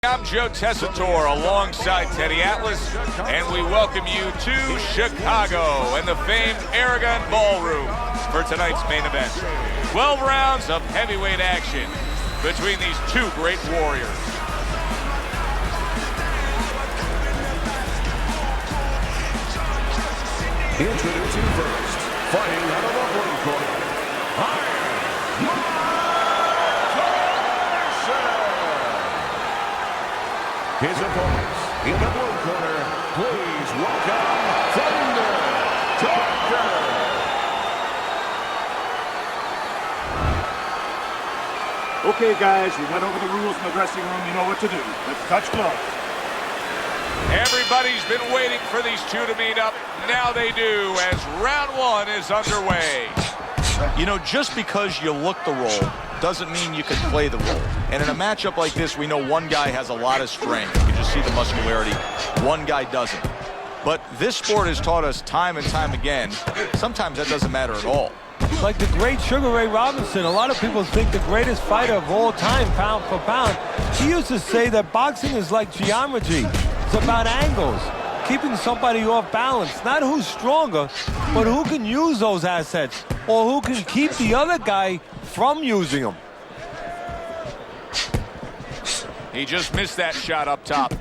I'm Joe Tessitore alongside Teddy Atlas, and we welcome you to Chicago and the famed Aragon Ballroom for tonight's main event. 12 rounds of heavyweight action between these two great warriors. Introducing first, fighting out of the blue corner, his opponents in the blue corner, please welcome Thunder, Takers. Okay, guys, we went over the rules in the dressing room. You know what to do. Let's touch gloves. Everybody's been waiting for these two to meet up. Now they do, as round one is underway. You know, just because you look the role doesn't mean you can play the role. And in a matchup like this, we know one guy has a lot of strength. You can just see the muscularity. One guy doesn't. But this sport has taught us time and time again, sometimes that doesn't matter at all. Like the great Sugar Ray Robinson, a lot of people think the greatest fighter of all time, pound for pound. He used to say that boxing is like geometry. It's about angles, keeping somebody off balance. Not who's stronger, but who can use those assets, or who can keep the other guy from using them. He just missed that shot up top.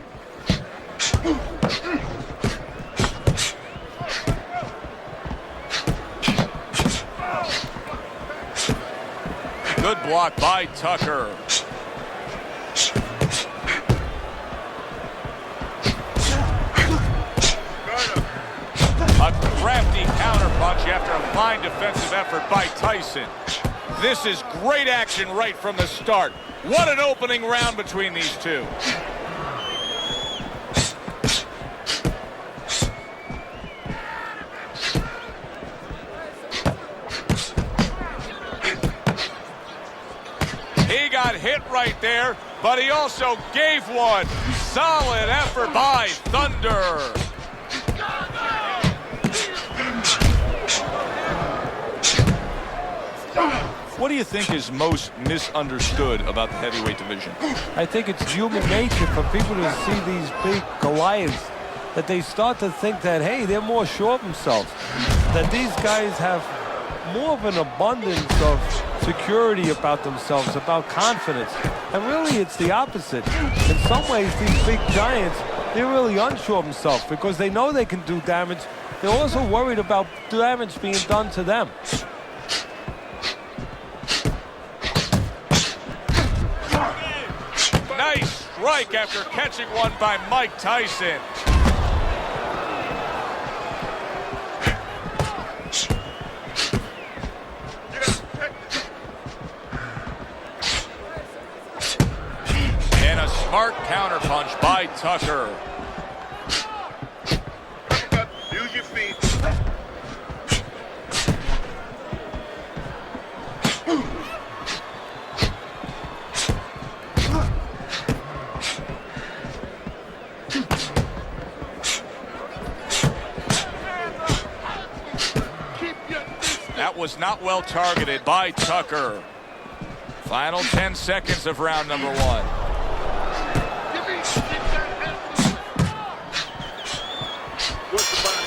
Good block by Tucker. A crafty counterpunch after a fine defensive effort by Tyson. This is great action right from the start. What an opening round between these two. He got hit right there, but he also gave one. Solid effort by Thunder. What do you think is most misunderstood about the heavyweight division? I think it's human nature for people to see these big Goliaths, that they start to think that, hey, they're more sure of themselves, that these guys have more of an abundance of security about themselves, about confidence. And really, it's the opposite. In some ways, these big giants, they're really unsure of themselves because they know they can do damage. They're also worried about damage being done to them. Nice strike after catching one by Mike Tyson. And a smart counterpunch by Tucker. Use your feet. That was not well targeted by Tucker. Final 10 seconds of round number one. What's the body?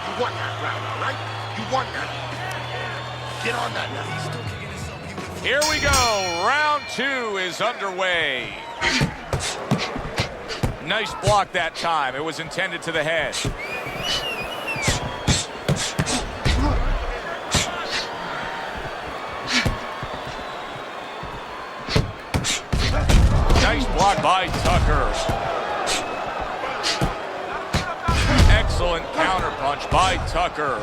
You won that round, all right? You won that. Get on that now. He's still kicking himself. Here we go. Round two is underway. Nice block that time. It was intended to the head. Nice block by Tucker. Excellent counterpunch by Tucker.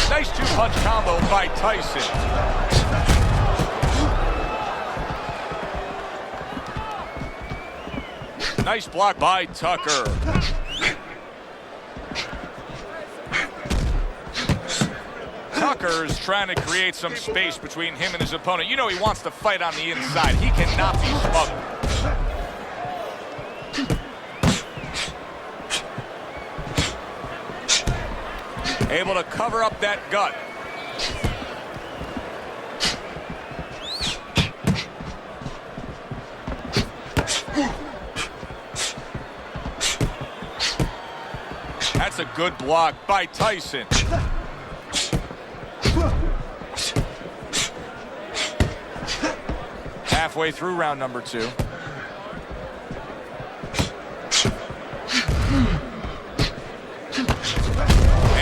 Nice two-punch combo by Tyson. Nice block by Tucker. Tucker Tucker's trying to create some space between him and his opponent. You know he wants to fight on the inside. He cannot be smothered. Able to cover up that gut. That's a good block by Tyson. Halfway through round number 2. And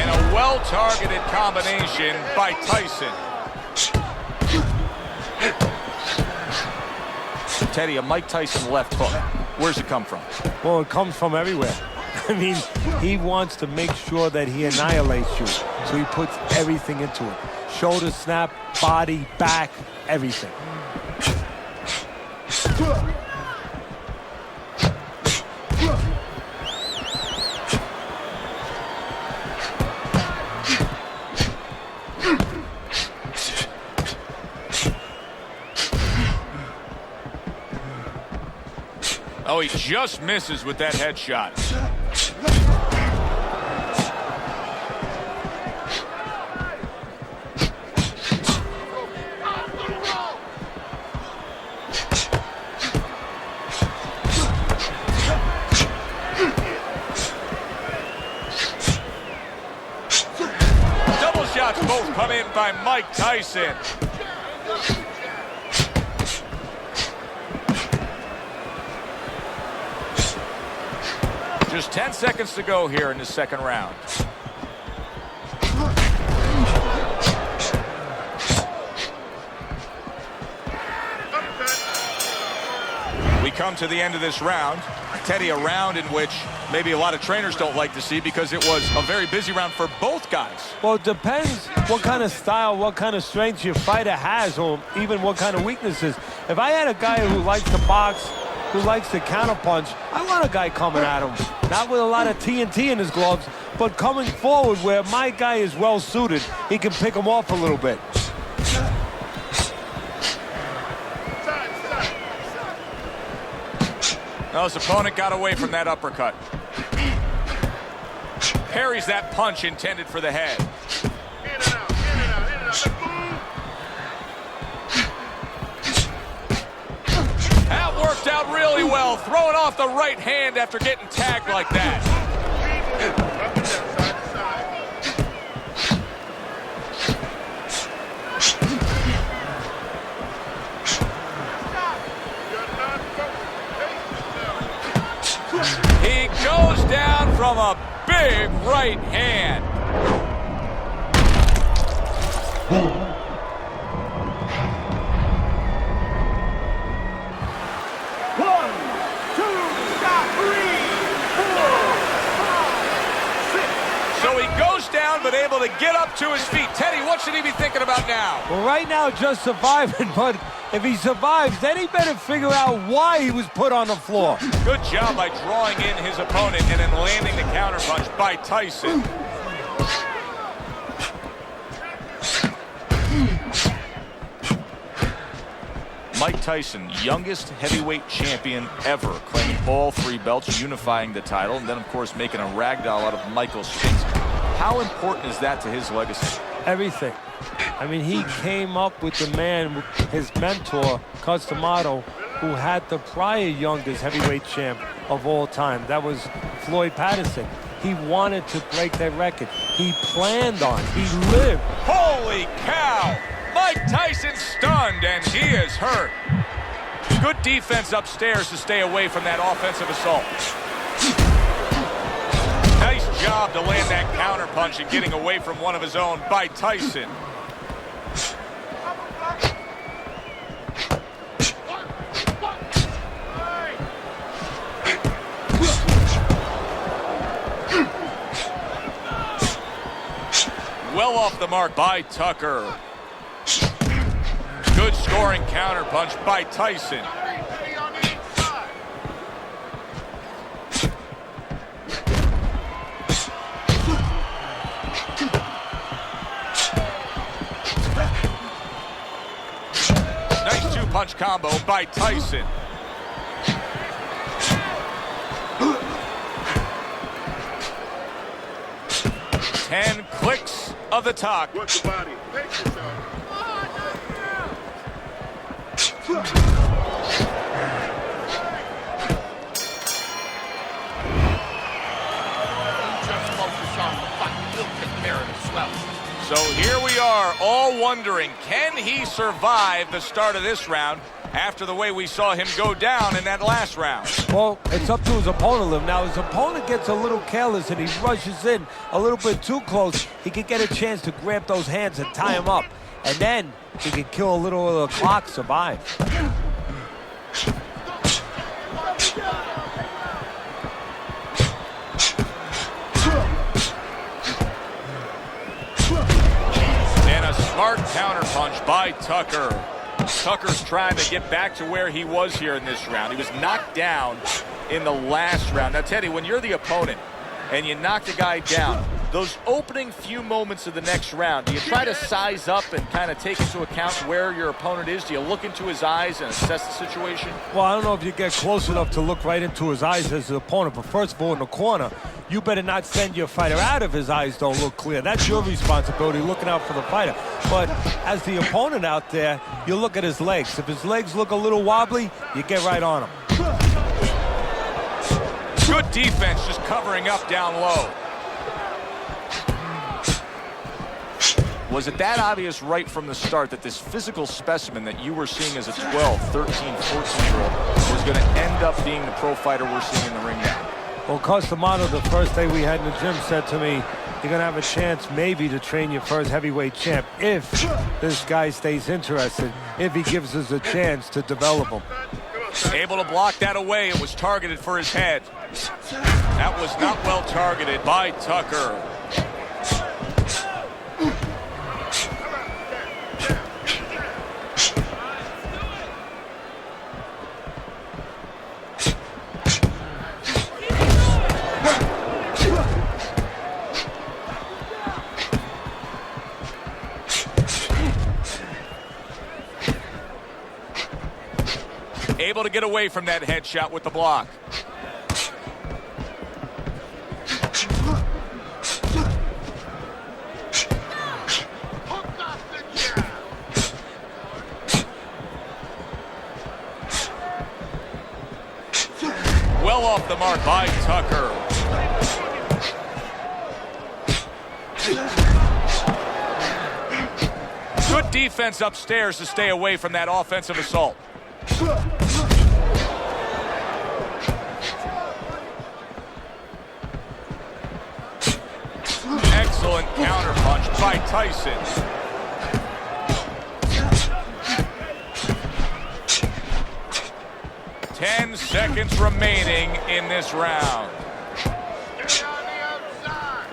a well-targeted combination by Tyson. Teddy, a Mike Tyson left hook. Where's it come from? Well, it comes from everywhere. I mean, he wants to make sure that he annihilates you. So he puts everything into it. Shoulder snap, body, back, everything. Oh, he just misses with that headshot. Double shots both come in by Mike Tyson. Just 10 seconds to go here in the second round. We come to the end of this round. Teddy, a round in which maybe a lot of trainers don't like to see because it was a very busy round for both guys. Well, it depends what kind of style, what kind of strength your fighter has, or even what kind of weaknesses. If I had a guy who likes to box, who likes to counterpunch, I want a guy coming at him. Not with a lot of TNT in his gloves, but coming forward where my guy is well suited. He can pick him off a little bit. Now his opponent got away from that uppercut. Parries that punch intended for the head. That worked out really well, throwing off the right hand after getting tagged like that. He goes down from a big right hand. So he goes down, but able to get up to his feet. Teddy, what should he be thinking about now? Well, right now, just surviving, but if he survives, then he better figure out why he was put on the floor. Good job by drawing in his opponent and then landing the counterpunch by Tyson. Mike Tyson, youngest heavyweight champion ever, claiming all 3 belts, unifying the title, and then, of course, making a ragdoll out of Michael Spinks. How important is that to his legacy? Everything. I mean, he came up with the man, his mentor, Customato, who had the prior youngest heavyweight champ of all time. That was Floyd Patterson. He wanted to break that record. He planned on it. He lived. Holy cow! Mike Tyson stunned, and he is hurt. Good defense upstairs to stay away from that offensive assault. Nice job to land that counterpunch and getting away from one of his own by Tyson. Well off the mark by Tucker. Good scoring counterpunch by Tyson. punch combo by Tyson. Ten clicks of the talk. Work the body. Pace yourself. Just focus on the fight. We'll take care of the swell. So here we are, all wondering, can he survive the start of this round after the way we saw him go down in that last round? Well, it's up to his opponent. Now, his opponent gets a little careless and he rushes in a little bit too close. He could get a chance to grab those hands and tie him up. And then he could kill a little of the clock, survive. And a smart counterpunch by Tucker. Tucker's trying to get back to where he was here in this round. He was knocked down in the last round. Now, Teddy, when you're the opponent and you knock the guy down, those opening few moments of the next round, do you try to size up and kind of take into account where your opponent is? Do you look into his eyes and assess the situation? Well, I don't know if you get close enough to look right into his eyes as the opponent, but first of all, in the corner, you better not send your fighter out if his eyes don't look clear. That's your responsibility, looking out for the fighter. But as the opponent out there, you look at his legs. If his legs look a little wobbly, you get right on him. Good defense, just covering up down low. Was it that obvious right from the start that this physical specimen that you were seeing as a 12, 13, 14-year-old was going to end up being the pro fighter we're seeing in the ring now? Well, Customado, the first day we had in the gym, said to me, you're going to have a chance maybe to train your first heavyweight champ if this guy stays interested, if he gives us a chance to develop him. Able to block that away. It was targeted for his head. That was not well targeted by Tucker. Able to get away from that headshot with the block. Well off the mark by Tucker. Good defense upstairs to stay away from that offensive assault. Excellent counterpunch by Tyson. Ten seconds remaining in this round. Get on the outside.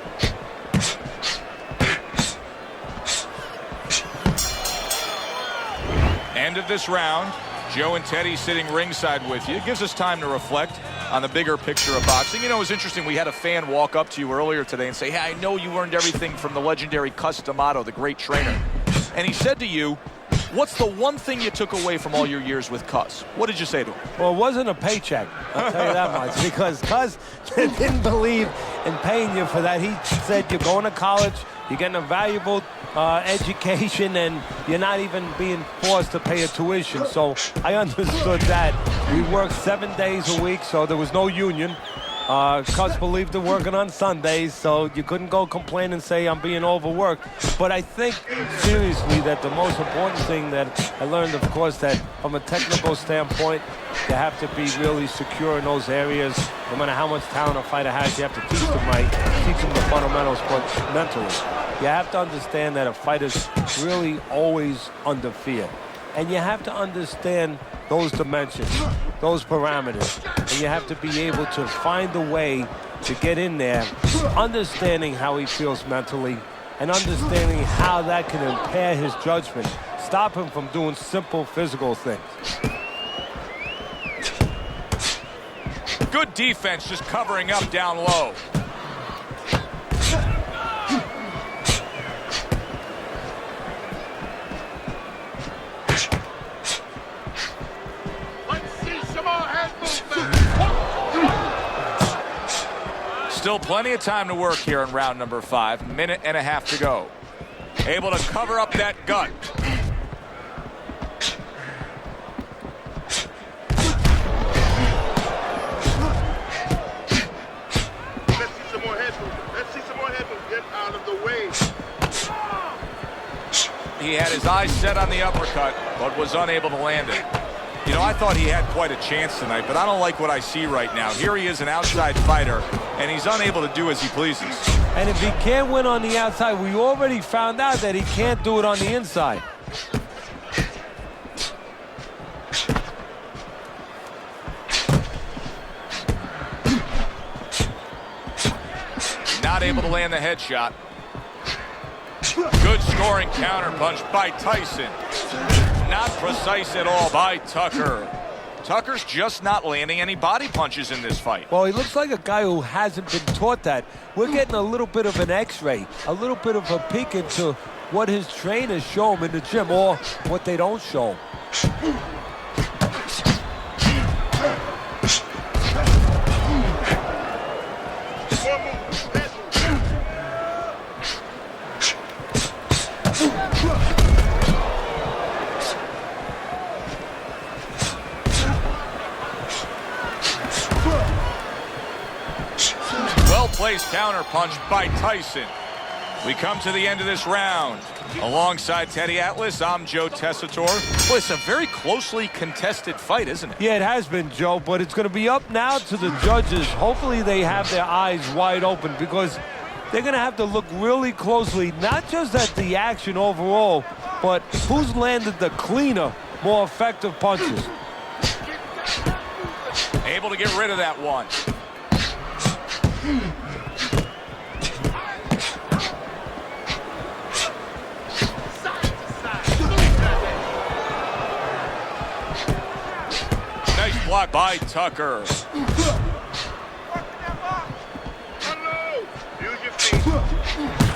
End of this round. Joe and Teddy sitting ringside with you. It gives us time to reflect on the bigger picture of boxing. You know, it was interesting. We had a fan walk up to you earlier today and say, hey, I know you learned everything from the legendary Customado, the great trainer. And he said to you, what's the one thing you took away from all your years with Cus? What did you say to him? Well, it wasn't a paycheck, I'll tell you that much, because Cus didn't believe in paying you for that. He said you're going to college, you're getting a valuable education, and you're not even being forced to pay a tuition. So I understood that. We worked 7 days a week, so there was no union. Cus believed in working on Sundays, so you couldn't go complain and say I'm being overworked. But I think, seriously, that the most important thing that I learned, of course, that from a technical standpoint, you have to be really secure in those areas. No matter how much talent a fighter has, you have to teach them right, teach them the fundamentals, but mentally. You have to understand that a fighter's really always under fear. And you have to understand those dimensions, those parameters. And you have to be able to find a way to get in there, understanding how he feels mentally, and understanding how that can impair his judgment, stop him from doing simple physical things. Good defense, just covering up down low. Still plenty of time to work here in round number 5. Minute and a half to go. Able to cover up that gut. Let's see some more head movement. Let's see some more head movement. Get out of the way. He had his eyes set on the uppercut, but was unable to land it. You know, I thought he had quite a chance tonight, but I don't like what I see right now. Here he is, an outside fighter, and he's unable to do as he pleases. And if he can't win on the outside, we already found out that he can't do it on the inside. Not able to land the headshot. Good scoring counterpunch by Tyson. Not precise at all by Tucker. Tucker's just not landing any body punches in this fight. Well, he looks like a guy who hasn't been taught that. We're getting a little bit of an x-ray, a little bit of a peek into what his trainers show him in the gym or what they don't show him. Well-placed counterpunch by Tyson. We come to the end of this round. Alongside Teddy Atlas, I'm Joe Tessitore. Well, it's a very closely contested fight, isn't it? Yeah, it has been, Joe, but it's going to be up now to the judges. Hopefully they have their eyes wide open because they're going to have to look really closely, not just at the action overall, but who's landed the cleaner, more effective punches. Able to get rid of that one. Nice block by Tucker.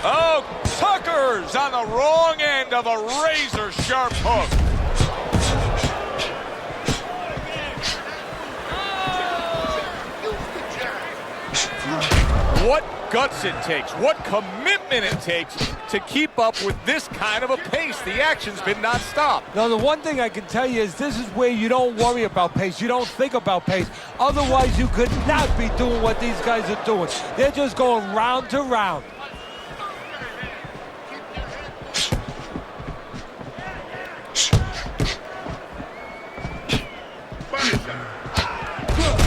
Oh, Tucker's on the wrong end of a razor-sharp hook. What guts it takes, what commitment it takes to keep up with this kind of a pace. The action's been nonstop. Now, the one thing I can tell you is this is where you don't worry about pace. You don't think about pace. Otherwise, you could not be doing what these guys are doing. They're just going round to round.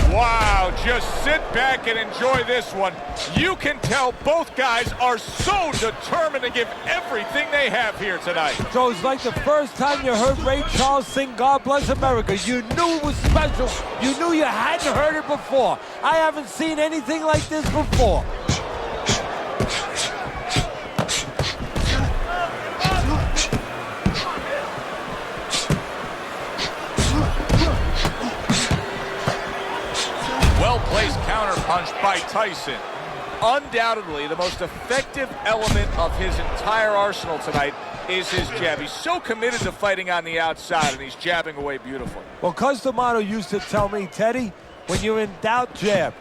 Wow, just sit back and enjoy this one. You can tell both guys are so determined to give everything they have here tonight. So it's like the first time you heard Ray Charles sing God Bless America. You knew it was special. You knew you hadn't heard it before. I haven't seen anything like this before. Well-placed counterpunch by Tyson. Undoubtedly, the most effective element of his entire arsenal tonight is his jab. He's so committed to fighting on the outside, and he's jabbing away beautifully. Well, Customato used to tell me, Teddy, when you're in doubt, jab.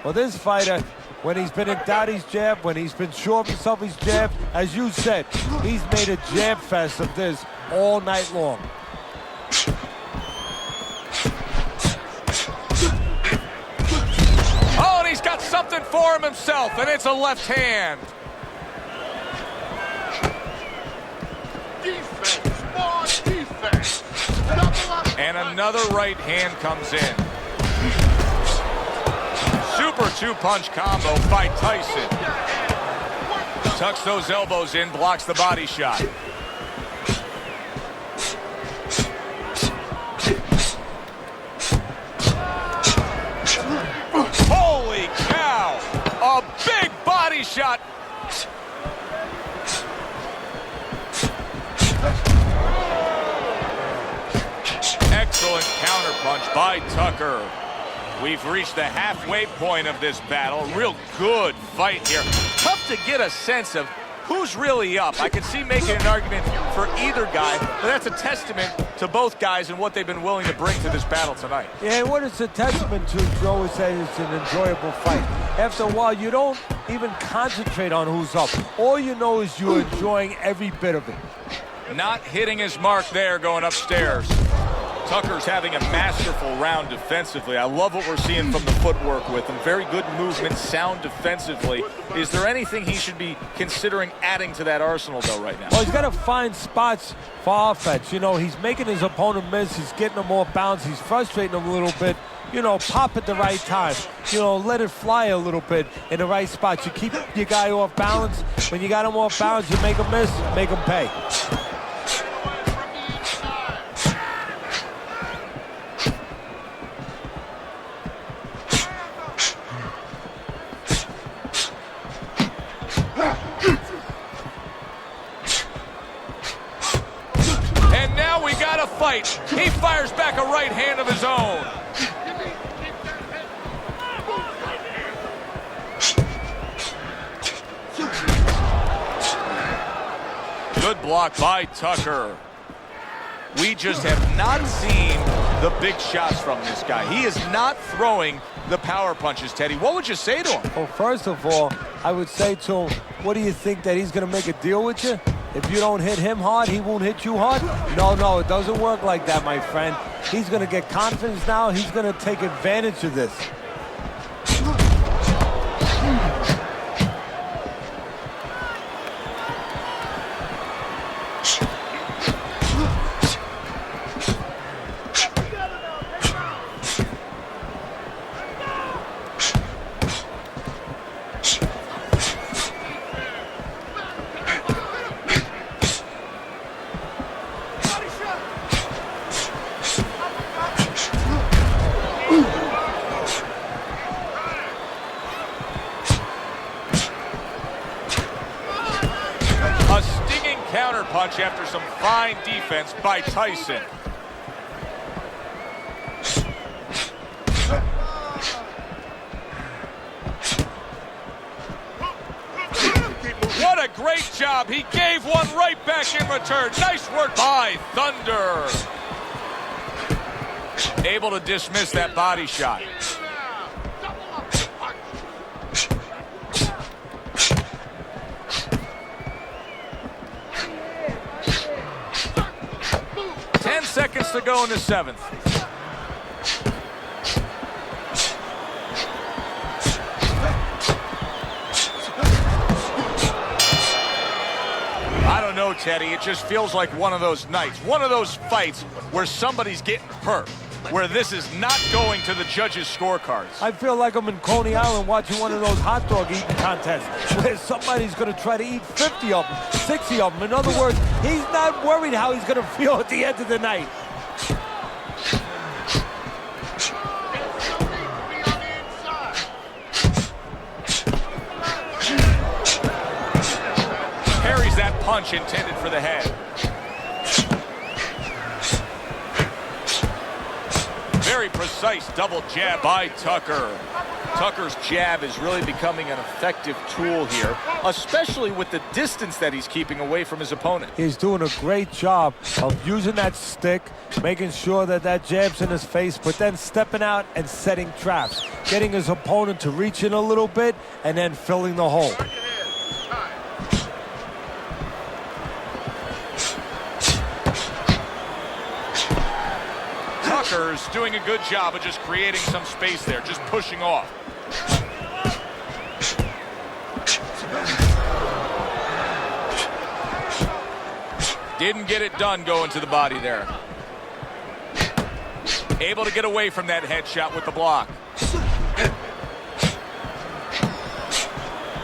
Well, this fighter, when he's been in doubt, he's jabbed. When he's been sure of himself, he's jabbed. As you said, he's made a jab fest of this all night long. Oh, and he's got something for him himself, and it's a left hand. Defense, more defense. And another right hand comes in. Super two-punch combo by Tyson. Tucks those elbows in, blocks the body shot. Holy cow! A big body shot. Excellent counterpunch by Tucker. We've reached the halfway point of this battle. Real good fight here. Tough to get a sense of who's really up? I could see making an argument for either guy, but that's a testament to both guys and what they've been willing to bring to this battle tonight. Yeah, what it's a testament to, Joe, is that it's an enjoyable fight. After a while, you don't even concentrate on who's up. All you know is you're enjoying every bit of it. Not hitting his mark there going upstairs. Tucker's having a masterful round defensively. I love what we're seeing from the footwork with him. Very good movement, sound defensively. Is there anything he should be considering adding to that arsenal, though, right now? Well, he's got to find spots for offense. You know, he's making his opponent miss. He's getting him off balance. He's frustrating him a little bit. You know, pop at the right time. You know, let it fly a little bit in the right spots. You keep your guy off balance. When you got him off balance, you make him miss, make him pay. Fight. He fires back a right hand of his own. Good block by Tucker. We just have not seen the big shots from this guy. He is not throwing the power punches, Teddy. What would you say to him? Well, first of all, I would say to him, what do you think, that he's going to make a deal with you? If you don't hit him hard, he won't hit you hard? No, it doesn't work like that, my friend. He's going to get confidence now. He's going to take advantage of this. Punch after some fine defense by Tyson. What a great job. He gave one right back in return. Nice work by Thunder. Able to dismiss that body shot. Seconds to go in the seventh. I don't know, Teddy. It just feels like one of those nights, one of those fights where somebody's getting hurt, where this is not going to the judges' scorecards. I feel like I'm in Coney Island watching one of those hot dog eating contests where somebody's going to try to eat 50 of them, 60 of them. In other words, he's not worried how he's going to feel at the end of the night. Parries that punch intended for the head. Very precise double jab by Tucker. Tucker's jab is really becoming an effective tool here, especially with the distance that he's keeping away from his opponent. He's doing a great job of using that stick, making sure that that jab's in his face, but then stepping out and setting traps, getting his opponent to reach in a little bit and then filling the hole. Tucker's doing a good job of just creating some space there, just pushing off. Didn't get it done going to the body there. Able to get away from that headshot with the block.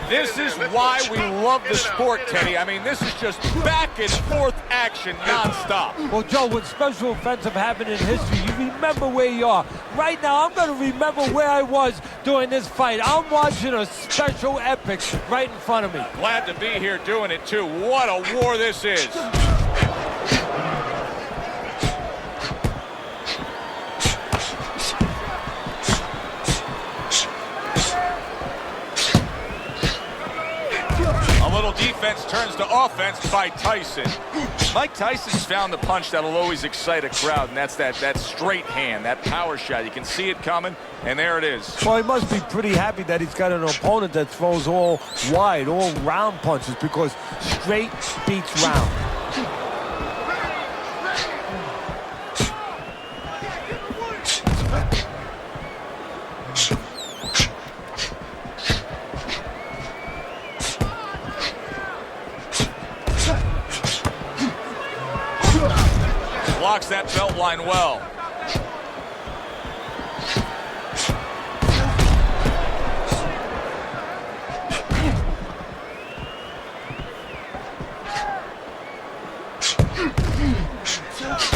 This is why we love the sport, Teddy. I mean, this is just back and forth action nonstop. Well, Joe, when special events have happened in history, you remember where you are. Right now, I'm going to remember where I was during this fight. I'm watching a special epic right in front of me. Glad to be here doing it, too. What a war this is. A little defense defense turns to offense by Tyson. Mike Tyson's found the punch that'll always excite a crowd, and that's that straight hand, that power shot. You can see it coming, and there it is. Well, he must be pretty happy that he's got an opponent that throws all wide, all round punches, because straight beats round. Blocks that belt line well.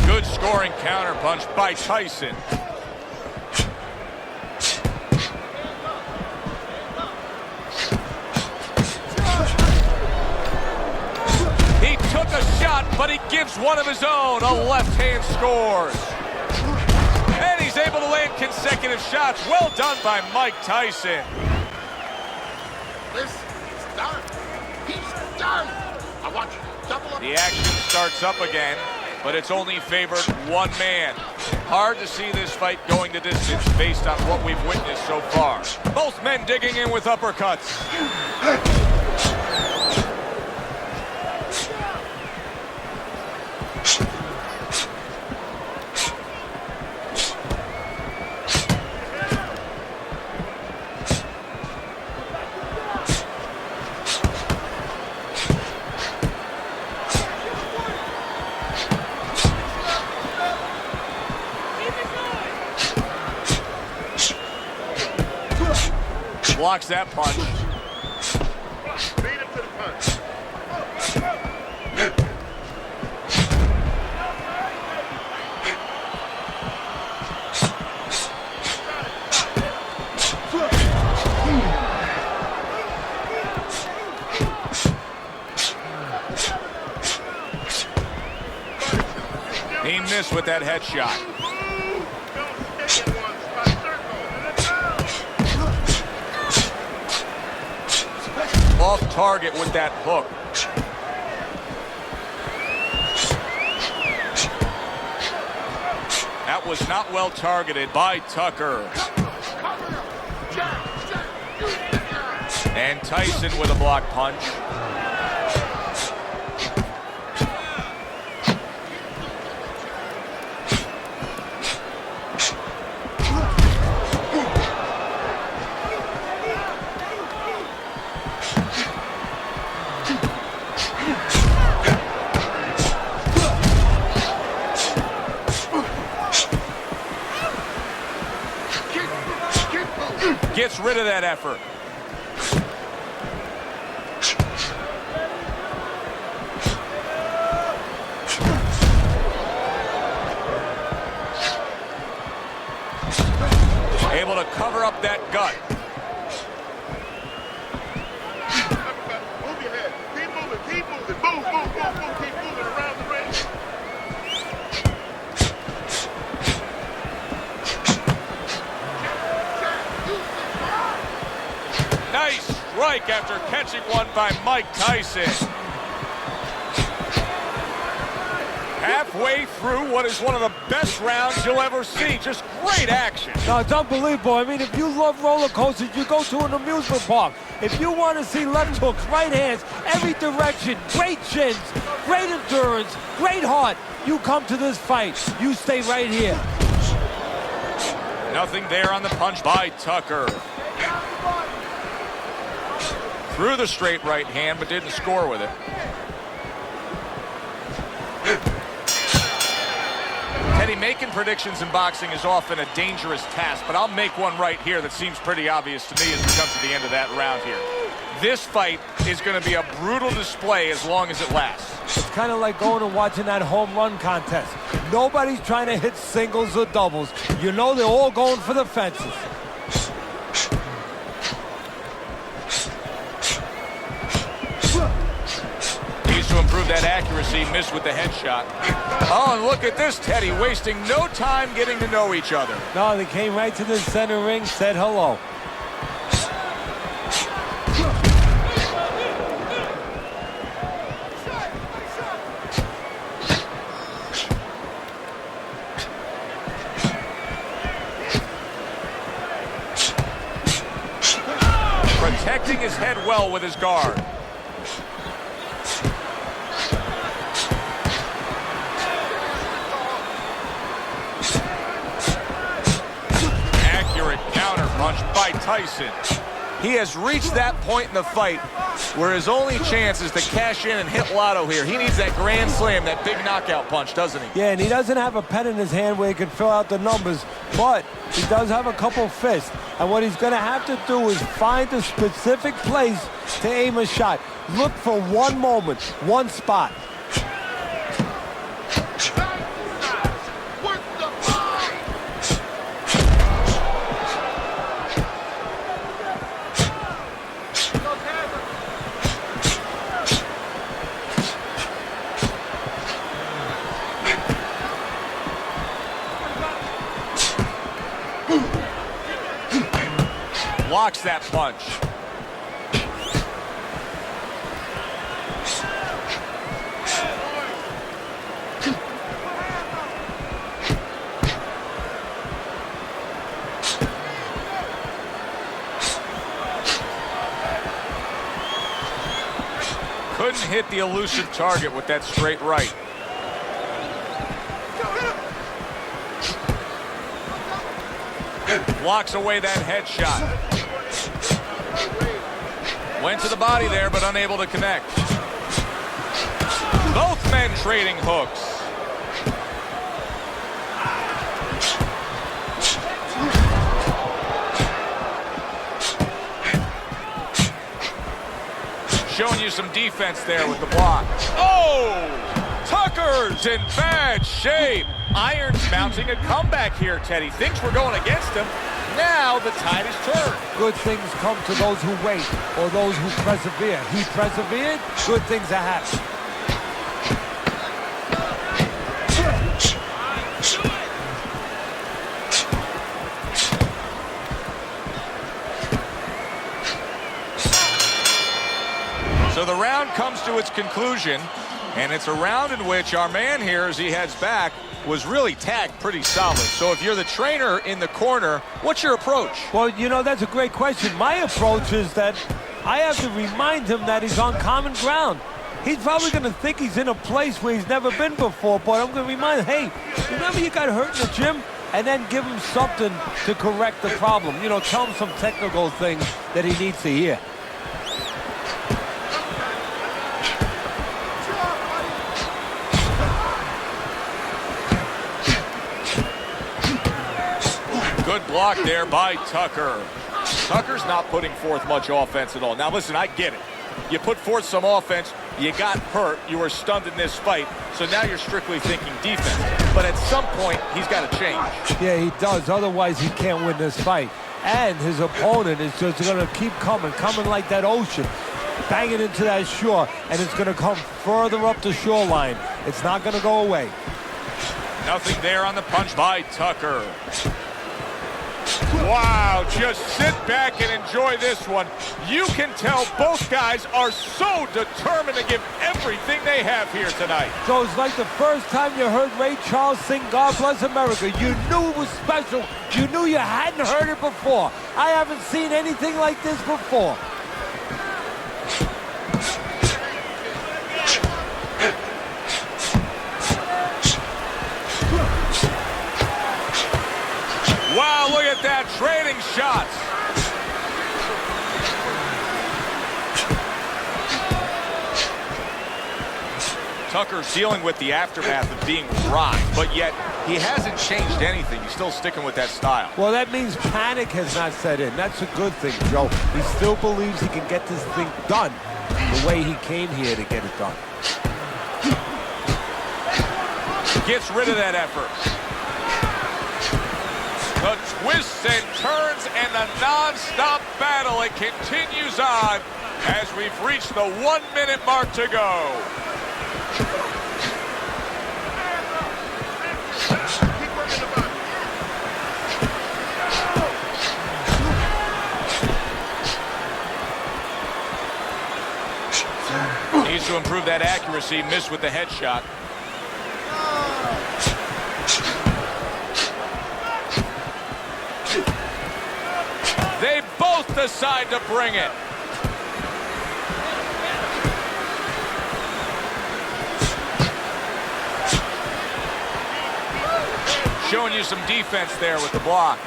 Good scoring counter punch by Tyson. He took a shot, but he gives one of his own. A left hand scores. And he's able to land consecutive shots. Well done by Mike Tyson. Listen, he's done. He's done. I want you to double up. The action starts up again, but it's only favored one man. Hard to see this fight going the distance based on what we've witnessed so far. Both men digging in with uppercuts. Blocks that punch. Beat him to the punch. He missed with that headshot. Off target with that hook. That was not well targeted by Tucker. And Tyson with a block punch. Gets rid of that effort. Able to cover up that gut. Move your head. Keep moving. Keep moving. Move, move, move, move. Keep moving around the ring. Nice strike after catching one by Mike Tyson. Halfway through what is one of the best rounds you'll ever see. Just great action. No, it's unbelievable. I mean, if you love roller coasters, you go to an amusement park. If you want to see left hooks, right hands, every direction, great chins, great endurance, great heart, you come to this fight. You stay right here. Nothing there on the punch by Tucker. Threw the straight right hand, but didn't score with it. Teddy, making predictions in boxing is often a dangerous task, but I'll make one right here that seems pretty obvious to me as we come to the end of that round here. This fight is going to be a brutal display as long as it lasts. It's kind of like going and watching that home run contest. Nobody's trying to hit singles or doubles. You know they're all going for the fences. To improve that accuracy, missed with the headshot. Oh, and look at this, Teddy, wasting no time getting to know each other. No, they came right to the center ring, said hello. protecting his head well with his guard. Accurate counter punch by Tyson. He has reached that point in the fight where his only chance is to cash in and hit lotto here. He needs that grand slam, that big knockout punch, doesn't he? Yeah, and he doesn't have a pen in his hand where he can fill out the numbers, but he does have a couple fists. And what he's going to have to do is find a specific place to aim a shot. Look for one moment, one spot. Blocks that punch. Couldn't hit the elusive target with that straight right. Blocks away that headshot. Went to the body there, but unable to connect. Both men trading hooks. Showing you some defense there with the block. Oh! Tucker's in bad shape. Iron's mounting a comeback here, Teddy. Thinks we're going against him. Now the tide is turned. Good things come to those who wait or those who persevere. He persevered, good things are happening. So the round comes to its conclusion, and it's a round in which our man here, as he heads back, was really tagged pretty solid. So if you're the trainer in the corner, what's your approach? Well, you know, that's a great question. My approach is that I have to remind him that he's on common ground. He's probably going to think he's in a place where he's never been before, but I'm going to remind him, hey, remember you got hurt in the gym? And then give him something to correct the problem. You know, tell him some technical things that he needs to hear. Good block there by Tucker. Tucker's not putting forth much offense at all. Now, listen, I get it. You put forth some offense, you got hurt, you were stunned in this fight, so now you're strictly thinking defense. But at some point, he's got to change. Yeah, he does. Otherwise, he can't win this fight. And his opponent is just going to keep coming like that ocean, banging into that shore, and it's going to come further up the shoreline. It's not going to go away. Nothing there on the punch by Tucker. Wow, just sit back and enjoy this one. You can tell both guys are so determined to give everything they have here tonight. So it's like the first time you heard Ray Charles sing God Bless America. You knew it was special. You knew you hadn't heard it before. I haven't seen anything like this before. Wow, look at that, trading shots. Tucker's dealing with the aftermath of being rocked, but yet he hasn't changed anything. He's still sticking with that style. Well, that means panic has not set in. That's a good thing, Joe. He still believes he can get this thing done the way he came here to get it done. Gets rid of that effort. The twists and turns and the non-stop battle, it continues on as we've reached the 1 minute mark to go. Needs to improve that accuracy, missed with the headshot. They both decide to bring it. Showing you some defense there with the block.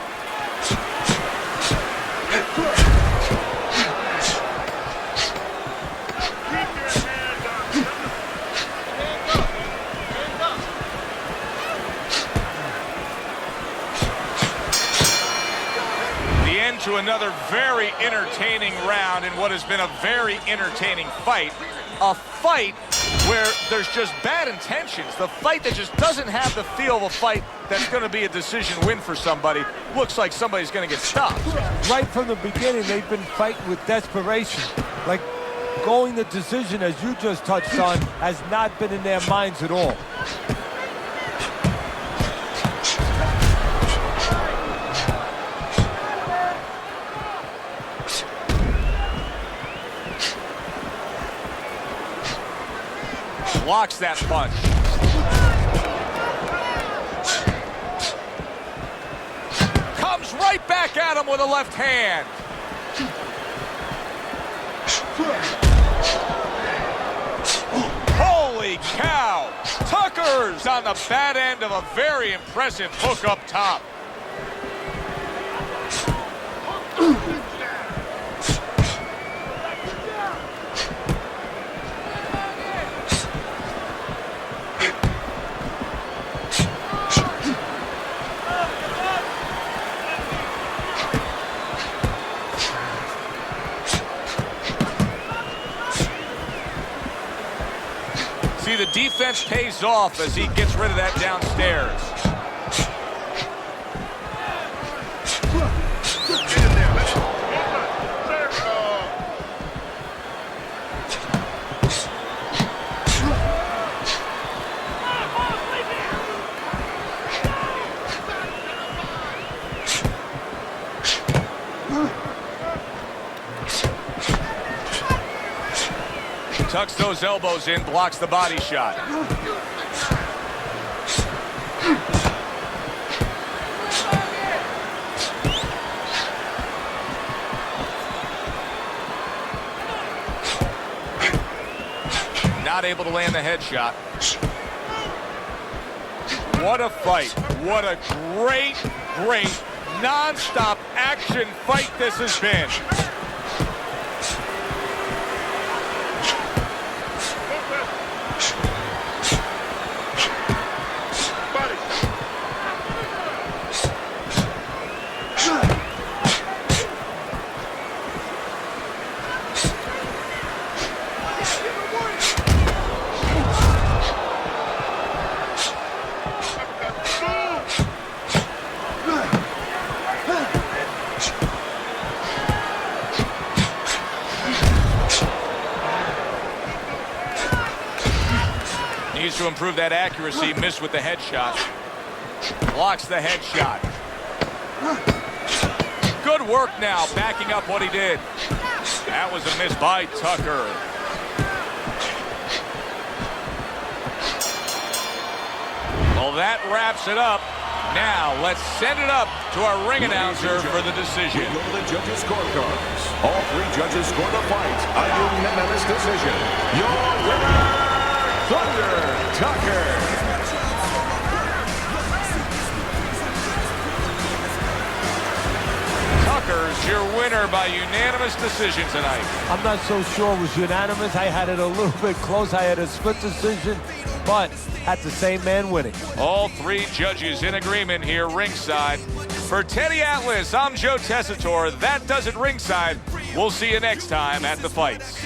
The end to another very entertaining round in what has been a very entertaining fight. A fight where there's just bad intentions. The fight that just doesn't have the feel of a fight that's going to be a decision win for somebody. Looks like somebody's going to get stopped. Right from the beginning, they've been fighting with desperation. Like going the decision, as you just touched on, has not been in their minds at all. Blocks that punch. Comes right back at him with a left hand. Holy cow! Tucker's on the bad end of a very impressive hook up top. See, the defense pays off as he gets rid of that downstairs. Tucks those elbows in, blocks the body shot. Not able to land the headshot. What a fight. What a great, great, non-stop action fight this has been. Needs to improve that accuracy. Missed with the headshot. Blocks the headshot. Good work now, backing up what he did. That was a miss by Tucker. Well, that wraps it up. Now, let's send it up to our ring announcer for the decision. We go to the judges' scorecards. All three judges scored the fight. A unanimous decision. Your winner, Tucker. Tucker's your winner by unanimous decision tonight. I'm not so sure it was unanimous. I had it a little bit close. I had a split decision, but had the same man winning. All three judges in agreement here ringside. For Teddy Atlas, I'm Joe Tessitore. That does it ringside. We'll see you next time at the fights.